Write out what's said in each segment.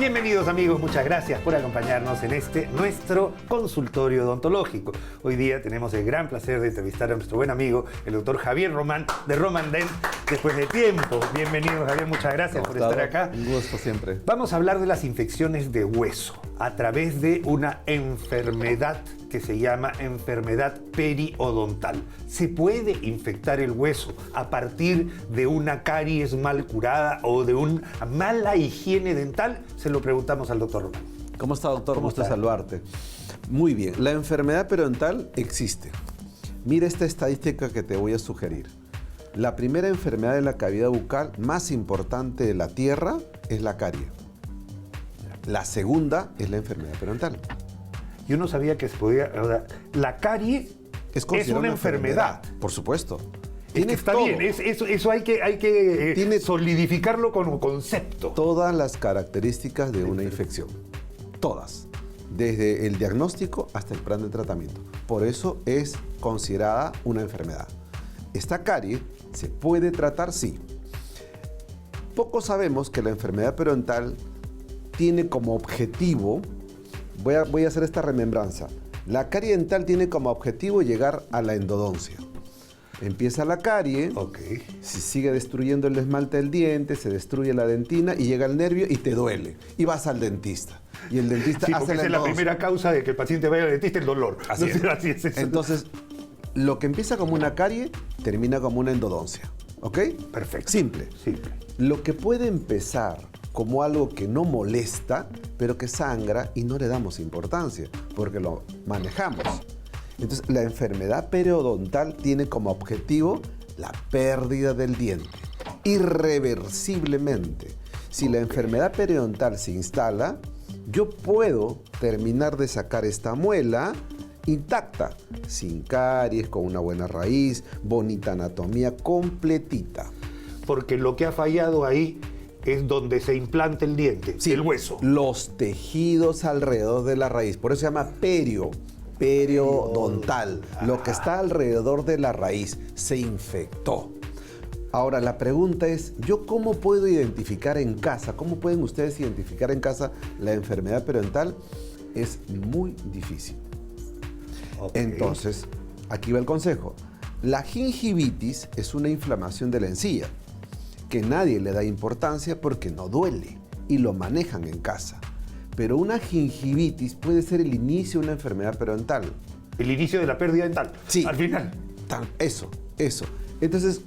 Bienvenidos amigos, muchas gracias por acompañarnos en nuestro consultorio odontológico. Hoy día tenemos el gran placer de entrevistar a nuestro buen amigo, el doctor Javier Román, de Román Dent, después de tiempo. Bienvenido Javier, muchas gracias por estar acá. Un gusto siempre. Vamos a hablar de las infecciones de hueso a través de una enfermedad que se llama enfermedad periodontal. ¿Se puede infectar el hueso a partir de una caries mal curada o de una mala higiene dental? Se lo preguntamos al doctor Román. ¿Cómo está, doctor? ¿Cómo Gusto está? saludarte. Muy bien. La enfermedad periodontal existe. Mira esta estadística que te voy a sugerir. La primera enfermedad de la cavidad bucal más importante de la Tierra es la carie. La segunda es la enfermedad periodontal. Yo no sabía que se podía... O sea, la carie es una enfermedad. Por supuesto. Es que está todo. bien, eso hay que Tiene solidificarlo como concepto. todas las características de una infección. Todas. Desde el diagnóstico hasta el plan de tratamiento. Por eso es considerada una enfermedad. Esta carie se puede tratar, sí. Poco sabemos que la enfermedad periodontal tiene como objetivo, voy a hacer esta remembranza, la carie dental tiene como objetivo llegar a la endodoncia. Empieza la carie, se sigue destruyendo el esmalte del diente, se destruye la dentina y llega el nervio y te duele. Y vas al dentista. Y el dentista Sí, hace porque la esa es la endodoncia. primera causa de que el paciente vaya al dentista, el dolor. Así es. Así es. Entonces, lo que empieza como una carie termina como una endodoncia. ¿Ok? Perfecto. Simple. Simple. Lo que puede empezar como algo que no molesta, pero que sangra y no le damos importancia, porque lo manejamos. Entonces, la enfermedad periodontal tiene como objetivo la pérdida del diente, irreversiblemente. Si la enfermedad periodontal se instala, yo puedo terminar de sacar esta muela intacta, sin caries, con una buena raíz, bonita anatomía, completita. Porque lo que ha fallado ahí es donde se implanta el diente, Sí, el hueso. Los tejidos alrededor de la raíz, por eso se llama periodontal. Lo que está alrededor de la raíz se infectó. Ahora, la pregunta es, ¿yo cómo puedo identificar en casa? ¿Cómo pueden ustedes identificar en casa la enfermedad periodontal? Es muy difícil. Entonces, aquí va el consejo. La gingivitis es una inflamación de la encía que nadie le da importancia porque no duele y lo manejan en casa. Pero una gingivitis puede ser el inicio de una enfermedad periodontal. El inicio de la pérdida dental. Sí. Al final. Eso. Entonces,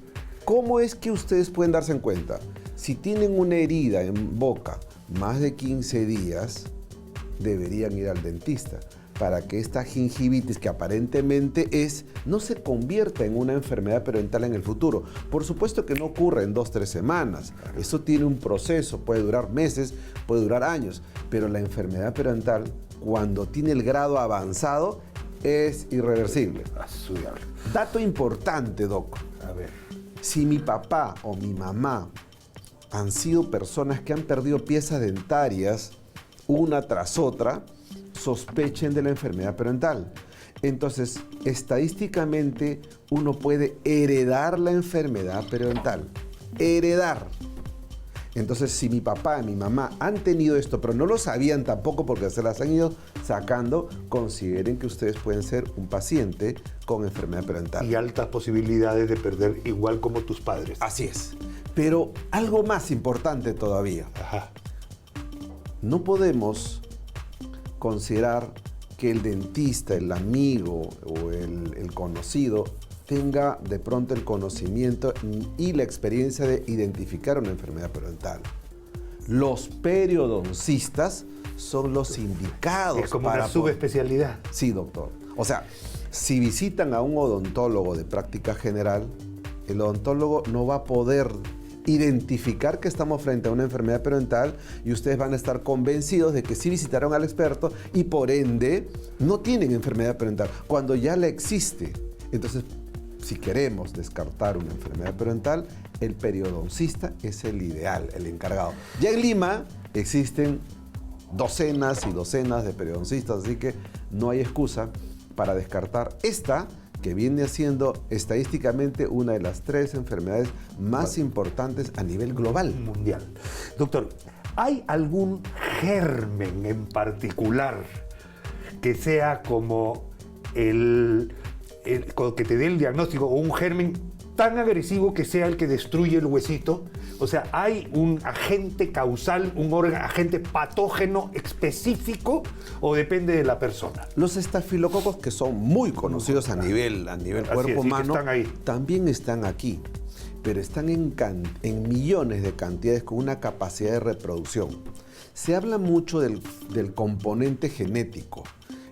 ¿cómo es que ustedes pueden darse en cuenta? Si tienen una herida en boca más de 15 días, deberían ir al dentista para que esta gingivitis, que aparentemente no se convierta en una enfermedad periodontal en el futuro. Por supuesto que no ocurre en 2-3 semanas. Eso tiene un proceso, puede durar meses, puede durar años. Pero la enfermedad periodontal, cuando tiene el grado avanzado, es irreversible. A su diablo. Dato importante, Doc. A ver. Si mi papá o mi mamá han sido personas que han perdido piezas dentarias una tras otra, sospechen de la enfermedad periodontal. Entonces, estadísticamente, uno puede heredar la enfermedad periodontal. Heredar. Entonces, si mi papá y mi mamá han tenido esto, pero no lo sabían tampoco porque se las han ido sacando, consideren que ustedes pueden ser un paciente con enfermedad periodontal. Y altas posibilidades de perder igual como tus padres. Así es. Pero algo más importante todavía. Ajá. No podemos considerar que el dentista, el amigo o el conocido tenga de pronto el conocimiento y la experiencia de identificar una enfermedad periodontal. Los periodoncistas son los indicados Es como para una subespecialidad. Sí, doctor. O sea, si visitan a un odontólogo de práctica general, el odontólogo no va a poder identificar que estamos frente a una enfermedad periodontal y ustedes van a estar convencidos de que sí visitaron al experto y por ende no tienen enfermedad periodontal, cuando ya la existe. Entonces, si queremos descartar una enfermedad periodontal, el periodoncista es el ideal, el encargado. Ya en Lima existen docenas y docenas de periodoncistas, así que no hay excusa para descartar esta, que viene siendo estadísticamente una de las 3 enfermedades más importantes a nivel global. Mundial. Doctor, ¿hay algún germen en particular que sea como que te dé el diagnóstico, o un germen tan agresivo que sea el que destruye el huesito. O sea, hay un agente causal, agente patógeno específico, o depende de la persona. Los estafilococos, que son muy conocidos a nivel cuerpo humano, también están aquí, pero están en millones de cantidades con una capacidad de reproducción. Se habla mucho del componente genético.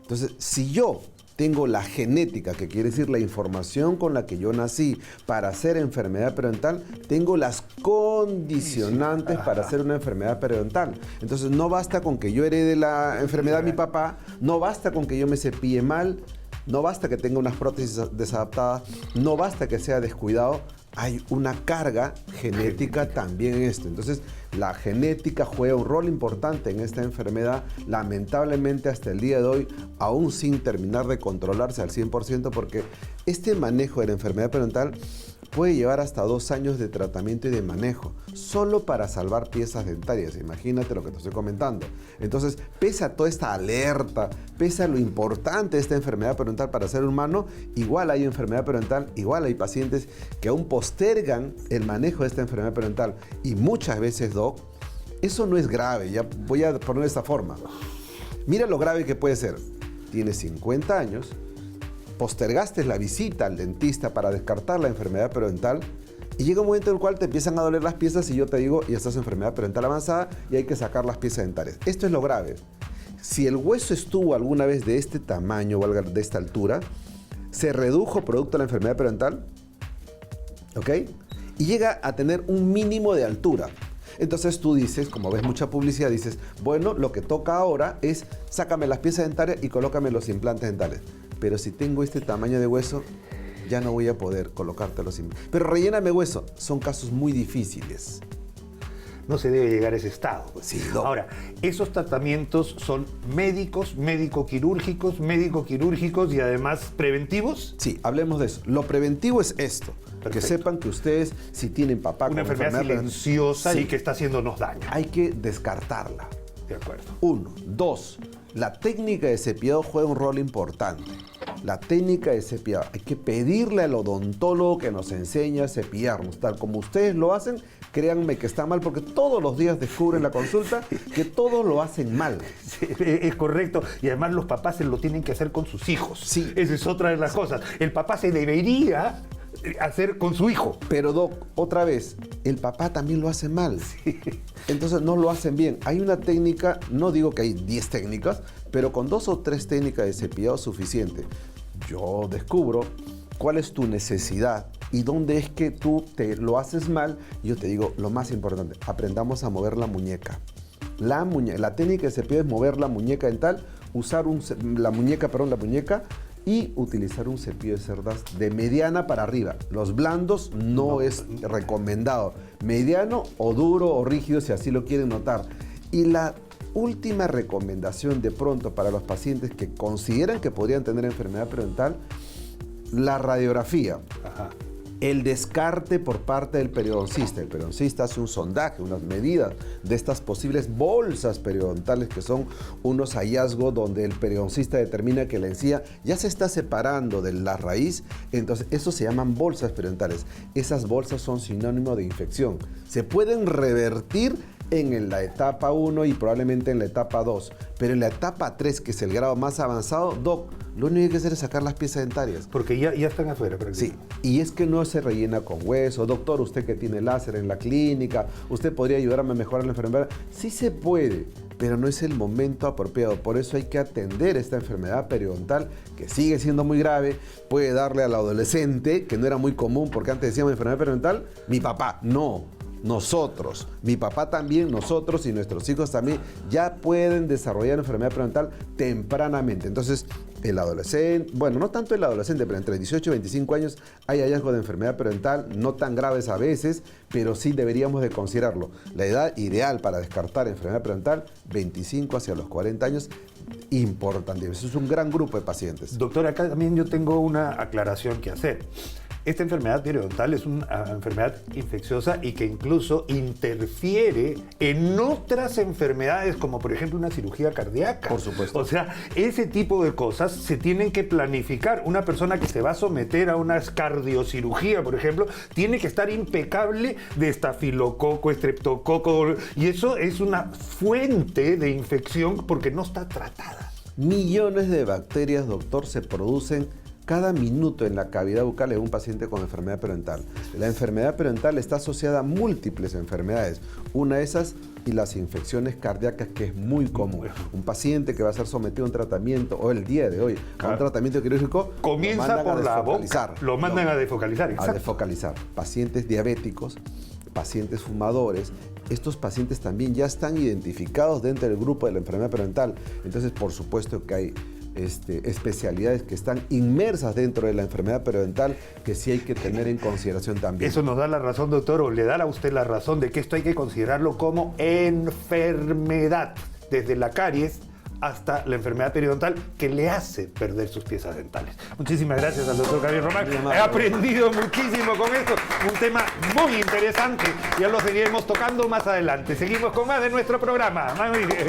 Entonces, si yo tengo la genética, que quiere decir la información con la que yo nací para hacer enfermedad periodontal, tengo las condicionantes para hacer una enfermedad periodontal. Entonces no basta con que yo herede la enfermedad de mi papá, no basta con que yo me cepille mal, no basta que tenga unas prótesis desadaptadas, no basta que sea descuidado. Hay una carga genética también en esto. Entonces, la genética juega un rol importante en esta enfermedad, lamentablemente hasta el día de hoy, aún sin terminar de controlarse al 100%, porque este manejo de la enfermedad periodontal puede llevar hasta 2 años de tratamiento y de manejo, solo para salvar piezas dentarias. Imagínate lo que te estoy comentando. Entonces, pese a toda esta alerta, pese a lo importante de esta enfermedad periodontal para el ser humano, igual hay enfermedad periodontal, igual hay pacientes que aún postergan el manejo de esta enfermedad periodontal. Y muchas veces, Doc, eso no es grave, ya voy a poner de esta forma. Mira lo grave que puede ser. Tienes 50 años, postergaste la visita al dentista para descartar la enfermedad periodontal y llega un momento en el cual te empiezan a doler las piezas y yo te digo, ya estás en enfermedad periodontal avanzada y hay que sacar las piezas dentarias. Esto es lo grave. Si el hueso estuvo alguna vez de este tamaño o de esta altura, se redujo producto de la enfermedad periodontal, ¿ok? Y llega a tener un mínimo de altura. Entonces tú dices, como ves mucha publicidad, dices, bueno, lo que toca ahora es sácame las piezas dentarias y colócame los implantes dentales. Pero si tengo este tamaño de hueso, ya no voy a poder colocarte los implantes. Pero relléname hueso. Son casos muy difíciles. No se debe llegar a ese estado. Sí, no. Ahora, esos tratamientos son médicos, médico-quirúrgicos y además preventivos. Sí, hablemos de eso. Lo preventivo es esto. Perfecto. Que sepan que ustedes, si tienen papá con una enfermedad silenciosa, sí, y que está haciéndonos daño. Hay que descartarla. De acuerdo. 1. 2. La técnica de cepillado juega un rol importante. La técnica de cepillado. Hay que pedirle al odontólogo que nos enseñe a cepillarnos. Tal como ustedes lo hacen, créanme que está mal, porque todos los días descubren la consulta que todos lo hacen mal. Sí, es correcto. Y además los papás se lo tienen que hacer con sus hijos. Sí. Esa es otra de las cosas. El papá se debería hacer con su hijo. Pero, Doc, otra vez, el papá también lo hace mal. Sí. Entonces no lo hacen bien. Hay una técnica, no digo que hay 10 técnicas, pero con 2 o 3 técnicas de cepillado es suficiente. Yo descubro cuál es tu necesidad y dónde es que tú te lo haces mal. Y yo te digo, lo más importante, aprendamos a mover la muñeca. La técnica de cepillado es mover la muñeca dental, usar la muñeca y utilizar un cepillo de cerdas de mediana para arriba. Los blandos no es recomendado. Mediano o duro o rígido si así lo quieren notar. Y la última recomendación de pronto para los pacientes que consideran que podrían tener enfermedad periodontal, la radiografía. Ajá. El descarte por parte del periodoncista. El periodoncista hace un sondaje, unas medidas de estas posibles bolsas periodontales, que son unos hallazgos donde el periodoncista determina que la encía ya se está separando de la raíz. Entonces, eso se llaman bolsas periodontales. Esas bolsas son sinónimo de infección. Se pueden revertir en la etapa 1 y probablemente en la etapa 2. Pero en la etapa 3, que es el grado más avanzado, Doc, lo único que hay que hacer es sacar las piezas dentarias. Porque ya están afuera. Sí, y es que no se rellena con hueso. Doctor, usted que tiene láser en la clínica, ¿usted podría ayudarme a mejorar la enfermedad? Sí se puede, pero no es el momento apropiado. Por eso hay que atender esta enfermedad periodontal, que sigue siendo muy grave. Puede darle al adolescente, que no era muy común, porque antes decíamos enfermedad periodontal, mi papá. No. Nosotros, mi papá también, nosotros y nuestros hijos también ya pueden desarrollar enfermedad periodontal tempranamente. Entonces, el adolescente, bueno, no tanto el adolescente, pero entre 18 y 25 años hay hallazgos de enfermedad periodontal, no tan graves a veces, pero sí deberíamos de considerarlo. La edad ideal para descartar enfermedad periodontal, 25 hacia los 40 años, importante. Eso es un gran grupo de pacientes. Doctor, acá también yo tengo una aclaración que hacer. Esta enfermedad periodontal es una enfermedad infecciosa y que incluso interfiere en otras enfermedades, como por ejemplo una cirugía cardíaca. Por supuesto. O sea, ese tipo de cosas se tienen que planificar. Una persona que se va a someter a una cardiocirugía, por ejemplo, tiene que estar impecable de estafilococo, estreptococo, y eso es una fuente de infección porque no está tratada. Millones de bacterias, doctor, se producen cada minuto en la cavidad bucal de un paciente con enfermedad periodontal. La enfermedad periodontal está asociada a múltiples enfermedades. Una de esas y las infecciones cardíacas, que es muy común. Un paciente que va a ser sometido a un tratamiento, o el día de hoy, a un tratamiento quirúrgico, comienza por la boca, lo mandan a desfocalizar. A desfocalizar. Pacientes diabéticos, pacientes fumadores, estos pacientes también ya están identificados dentro del grupo de la enfermedad periodontal. Entonces, por supuesto que hay especialidades que están inmersas dentro de la enfermedad periodontal que sí hay que tener en consideración también. Eso nos da la razón, doctor, o le da a usted la razón de que esto hay que considerarlo como enfermedad, desde la caries hasta la enfermedad periodontal que le hace perder sus piezas dentales. Muchísimas gracias al doctor Gabriel Román. He aprendido muchísimo con esto, un tema muy interesante. Ya lo seguiremos tocando más adelante. Seguimos con más de nuestro programa. Muy bien.